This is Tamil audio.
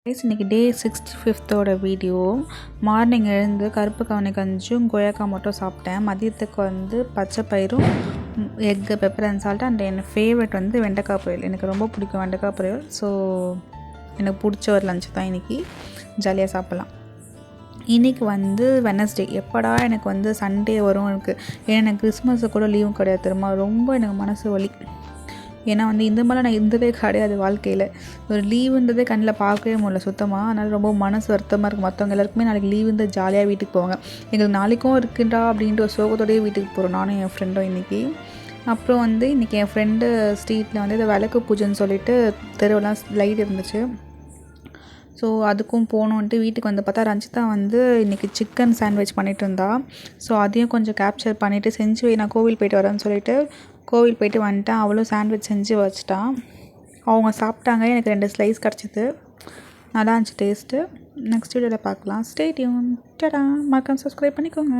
கைஸ் இன்றைக்கி டே 65th வீடியோ. மார்னிங் எழுந்து கருப்பு கவனி கஞ்சும் கொய்யாக்காய் மட்டும் சாப்பிட்டேன். மதியத்துக்கு பச்சை பயிரும் egg pepper and salt and N favourite வெண்டைக்காய் பொரியல். எனக்கு ரொம்ப பிடிக்கும் வெண்டைக்காய் பொரியல். ஸோ எனக்கு பிடிச்ச ஒரு லஞ்ச் தான் இன்றைக்கி. ஜாலியாக சாப்பிட்லாம். இன்றைக்கி வெனஸ்டே. எப்படா எனக்கு சண்டே வரும் எனக்கு. ஏன்னா எனக்கு கிறிஸ்மஸு கூட லீவும் கிடையாது தெரியுமா. ரொம்ப எனக்கு மனசு வலி. ஏன்னா இந்த மாதிரிலாம் நான் இருந்ததே கிடையாது வாழ்க்கையில். ஒரு லீவுன்றதே கண்ணில் பார்க்கவே முடியல சுத்தமாக. அதனால் ரொம்ப மனசு வருத்தமாக இருக்குது. மற்றவங்க எல்லாருக்குமே நாளைக்கு லீவு இருந்தால் ஜாலியாக வீட்டுக்கு போவாங்க. எங்களுக்கு நாளைக்கும் இருக்குண்டா அப்படின்ட்டு ஒரு சோகத்தோடய வீட்டுக்கு போகிறோம் நானும் என் ஃப்ரெண்டும் இன்றைக்கி. அப்புறம் இன்றைக்கி என் ஃப்ரெண்டு ஸ்ட்ரீட்டில் இந்த விளக்கு பூஜைன்னு சொல்லிட்டு தெருவெல்லாம் லைட் இருந்துச்சு. ஸோ அதுக்கும் போகணுன்ட்டு வீட்டுக்கு பார்த்தா ரஞ்சிதா இன்றைக்கி சிக்கன் சாண்ட்விச் பண்ணிகிட்டு இருந்தா. ஸோ அதையும் கொஞ்சம் கேப்சர் பண்ணிவிட்டு செஞ்சு வை, நான் கோவில் போய்ட்டு வரேன்னு சொல்லிட்டு கோவில் போய்ட்டு வந்துட்டேன். அவளும் சாண்ட்விச் செஞ்சு வச்சிட்டான். அவங்க சாப்பிட்டாங்க. எனக்கு 2 ஸ்லைஸ் கிடச்சிது. நல்லா இருந்துச்சு டேஸ்ட்டு. நெக்ஸ்ட் வீடியோவில் பார்க்கலாம். Stay tune. டடா. மறக்காம சப்ஸ்கிரைப் பண்ணிக்கோங்க.